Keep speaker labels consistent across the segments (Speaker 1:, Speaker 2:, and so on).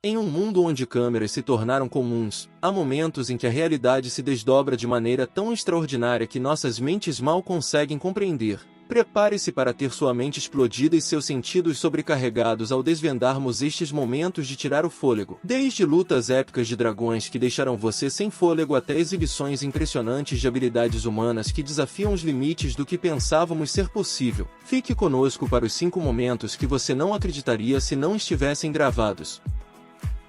Speaker 1: Em um mundo onde câmeras se tornaram comuns, há momentos em que a realidade se desdobra de maneira tão extraordinária que nossas mentes mal conseguem compreender. Prepare-se para ter sua mente explodida e seus sentidos sobrecarregados ao desvendarmos estes momentos de tirar o fôlego. Desde lutas épicas de dragões que deixaram você sem fôlego até exibições impressionantes de habilidades humanas que desafiam os limites do que pensávamos ser possível. Fique conosco para os 5 momentos que você não acreditaria se não estivessem gravados.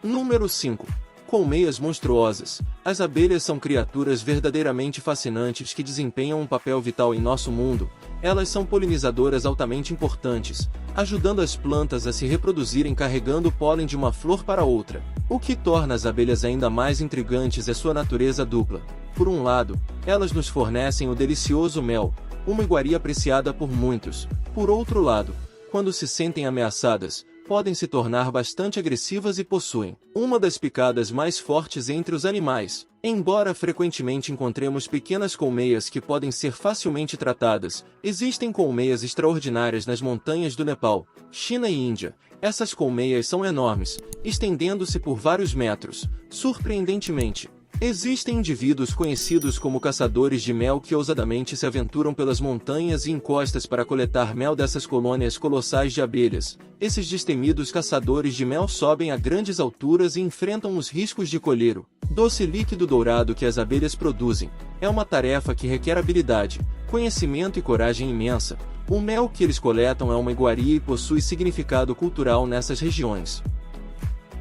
Speaker 1: Número 5. Colmeias monstruosas. As abelhas são criaturas verdadeiramente fascinantes que desempenham um papel vital em nosso mundo. Elas são polinizadoras altamente importantes, ajudando as plantas a se reproduzirem carregando o pólen de uma flor para outra. O que torna as abelhas ainda mais intrigantes é sua natureza dupla. Por um lado, elas nos fornecem o delicioso mel, uma iguaria apreciada por muitos. Por outro lado, quando se sentem ameaçadas, podem se tornar bastante agressivas e possuem uma das picadas mais fortes entre os animais. Embora frequentemente encontremos pequenas colmeias que podem ser facilmente tratadas, existem colmeias extraordinárias nas montanhas do Nepal, China e Índia. Essas colmeias são enormes, estendendo-se por vários metros. Surpreendentemente, existem indivíduos conhecidos como caçadores de mel que ousadamente se aventuram pelas montanhas e encostas para coletar mel dessas colônias colossais de abelhas. Esses destemidos caçadores de mel sobem a grandes alturas e enfrentam os riscos de colher o doce líquido dourado que as abelhas produzem. É uma tarefa que requer habilidade, conhecimento e coragem imensa. O mel que eles coletam é uma iguaria e possui significado cultural nessas regiões.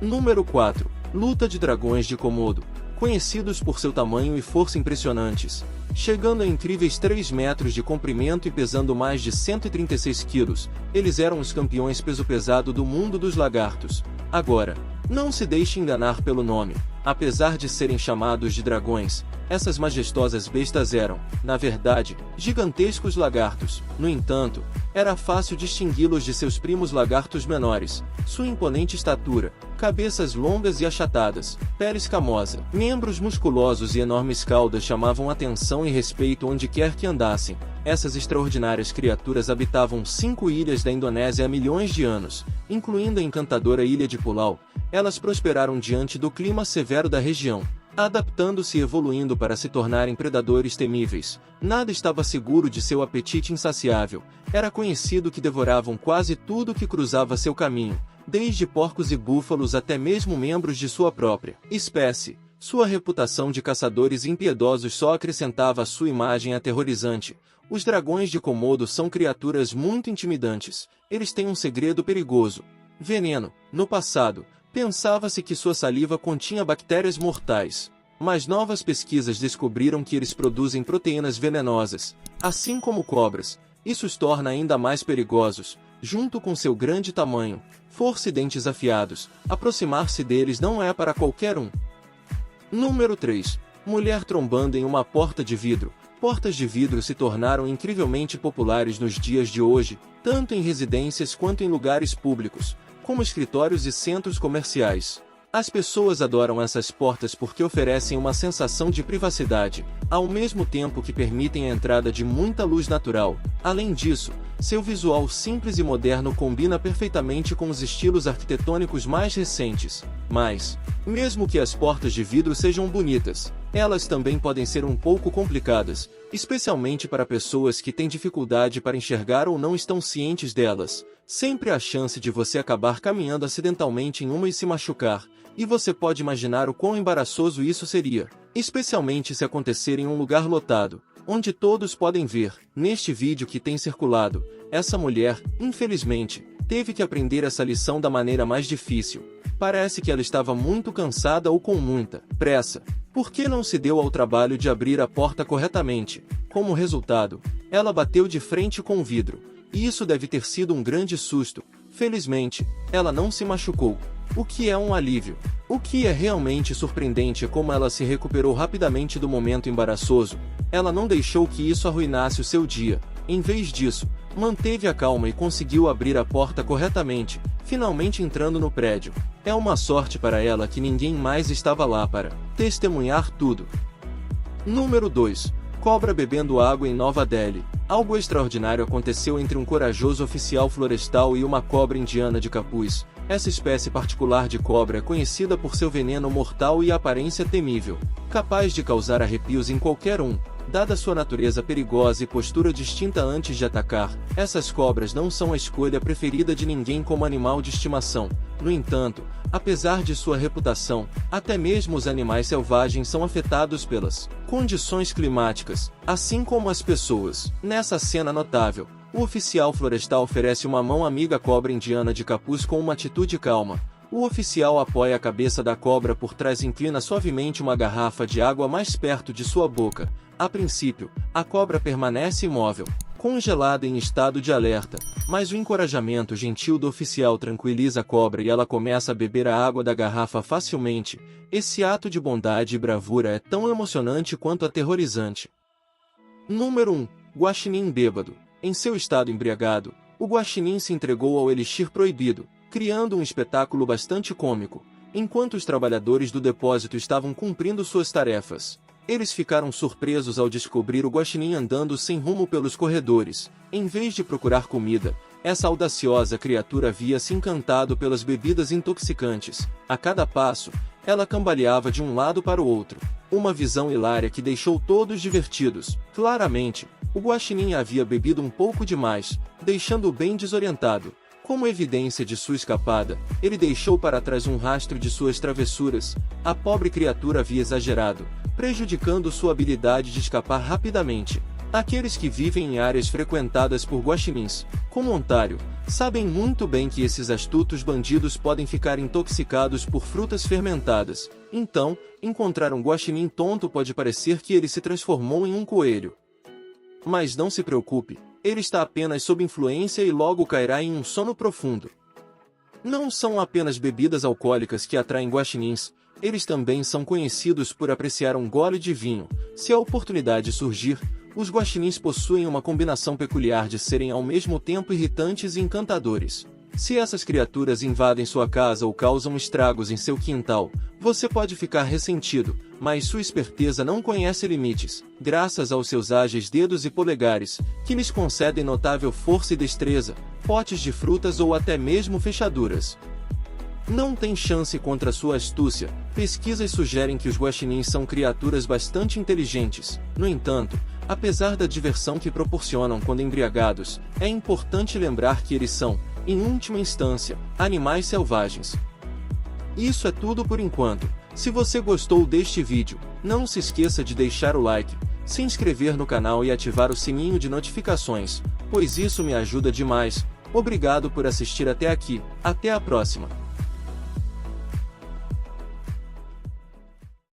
Speaker 1: Número 4. Luta de dragões de Komodo. Conhecidos por seu tamanho e força impressionantes, chegando a incríveis 3 metros de comprimento e pesando mais de 136 quilos, eles eram os campeões peso-pesado do mundo dos lagartos. Agora, não se deixe enganar pelo nome. Apesar de serem chamados de dragões, essas majestosas bestas eram, na verdade, gigantescos lagartos. No entanto, era fácil distingui-los de seus primos lagartos menores. Sua imponente estatura, cabeças longas e achatadas, pele escamosa, membros musculosos e enormes caudas chamavam atenção e respeito onde quer que andassem. Essas extraordinárias criaturas habitavam 5 ilhas da Indonésia há milhões de anos, incluindo a encantadora ilha de Pulau. Elas prosperaram diante do clima severo da região, adaptando-se e evoluindo para se tornarem predadores temíveis. Nada estava seguro de seu apetite insaciável. Era conhecido que devoravam quase tudo que cruzava seu caminho, desde porcos e búfalos até mesmo membros de sua própria espécie. Sua reputação de caçadores impiedosos só acrescentava à sua imagem aterrorizante. Os dragões de Komodo são criaturas muito intimidantes. Eles têm um segredo perigoso: veneno. No passado, pensava-se que sua saliva continha bactérias mortais, mas novas pesquisas descobriram que eles produzem proteínas venenosas, assim como cobras. Isso os torna ainda mais perigosos. Junto com seu grande tamanho, força e dentes afiados, aproximar-se deles não é para qualquer um. Número 3. Mulher trombando em uma porta de vidro. Portas de vidro se tornaram incrivelmente populares nos dias de hoje, tanto em residências quanto em lugares públicos, como escritórios e centros comerciais. As pessoas adoram essas portas porque oferecem uma sensação de privacidade, ao mesmo tempo que permitem a entrada de muita luz natural. Além disso, seu visual simples e moderno combina perfeitamente com os estilos arquitetônicos mais recentes. Mas, mesmo que as portas de vidro sejam bonitas, elas também podem ser um pouco complicadas, especialmente para pessoas que têm dificuldade para enxergar ou não estão cientes delas. Sempre há a chance de você acabar caminhando acidentalmente em uma e se machucar, e você pode imaginar o quão embaraçoso isso seria, especialmente se acontecer em um lugar lotado, onde todos podem ver. Neste vídeo que tem circulado, essa mulher, infelizmente, teve que aprender essa lição da maneira mais difícil. Parece que ela estava muito cansada ou com muita pressa, porque não se deu ao trabalho de abrir a porta corretamente. Como resultado, ela bateu de frente com o vidro, e isso deve ter sido um grande susto. Felizmente, ela não se machucou, o que é um alívio. O que é realmente surpreendente é como ela se recuperou rapidamente do momento embaraçoso. Ela não deixou que isso arruinasse o seu dia. Em vez disso, manteve a calma e conseguiu abrir a porta corretamente, finalmente entrando no prédio. É uma sorte para ela que ninguém mais estava lá para testemunhar tudo. Número 2. Cobra bebendo água em Nova Delhi. Algo extraordinário aconteceu entre um corajoso oficial florestal e uma cobra indiana de capuz. Essa espécie particular de cobra é conhecida por seu veneno mortal e aparência temível, capaz de causar arrepios em qualquer um. Dada sua natureza perigosa e postura distinta antes de atacar, essas cobras não são a escolha preferida de ninguém como animal de estimação. No entanto, apesar de sua reputação, até mesmo os animais selvagens são afetados pelas condições climáticas, assim como as pessoas. Nessa cena notável, o oficial florestal oferece uma mão amiga à cobra indiana de capuz com uma atitude calma. O oficial apoia a cabeça da cobra por trás e inclina suavemente uma garrafa de água mais perto de sua boca. A princípio, a cobra permanece imóvel, congelada em estado de alerta, mas o encorajamento gentil do oficial tranquiliza a cobra e ela começa a beber a água da garrafa facilmente. Esse ato de bondade e bravura é tão emocionante quanto aterrorizante. Número 1. Guaxinim bêbado. Em seu estado embriagado, o guaxinim se entregou ao elixir proibido, criando um espetáculo bastante cômico. Enquanto os trabalhadores do depósito estavam cumprindo suas tarefas, eles ficaram surpresos ao descobrir o guaxinim andando sem rumo pelos corredores. Em vez de procurar comida, essa audaciosa criatura havia se encantado pelas bebidas intoxicantes. A cada passo, ela cambaleava de um lado para o outro. Uma visão hilária que deixou todos divertidos. Claramente, o guaxinim havia bebido um pouco demais, deixando-o bem desorientado. Como evidência de sua escapada, ele deixou para trás um rastro de suas travessuras. A pobre criatura havia exagerado, prejudicando sua habilidade de escapar rapidamente. Aqueles que vivem em áreas frequentadas por guaxinins, como Ontário, sabem muito bem que esses astutos bandidos podem ficar intoxicados por frutas fermentadas. Então, encontrar um guaxinim tonto pode parecer que ele se transformou em um coelho. Mas não se preocupe, ele está apenas sob influência e logo cairá em um sono profundo. Não são apenas bebidas alcoólicas que atraem guaxinins, eles também são conhecidos por apreciar um gole de vinho. Se a oportunidade surgir, os guaxinins possuem uma combinação peculiar de serem ao mesmo tempo irritantes e encantadores. Se essas criaturas invadem sua casa ou causam estragos em seu quintal, você pode ficar ressentido, mas sua esperteza não conhece limites, graças aos seus ágeis dedos e polegares, que lhes concedem notável força e destreza, potes de frutas ou até mesmo fechaduras. Não tem chance contra sua astúcia. Pesquisas sugerem que os guaxinins são criaturas bastante inteligentes. No entanto, apesar da diversão que proporcionam quando embriagados, é importante lembrar que eles são, em última instância, animais selvagens. Isso é tudo por enquanto. Se você gostou deste vídeo, não se esqueça de deixar o like, se inscrever no canal e ativar o sininho de notificações, pois isso me ajuda demais. Obrigado por assistir até aqui. Até a próxima.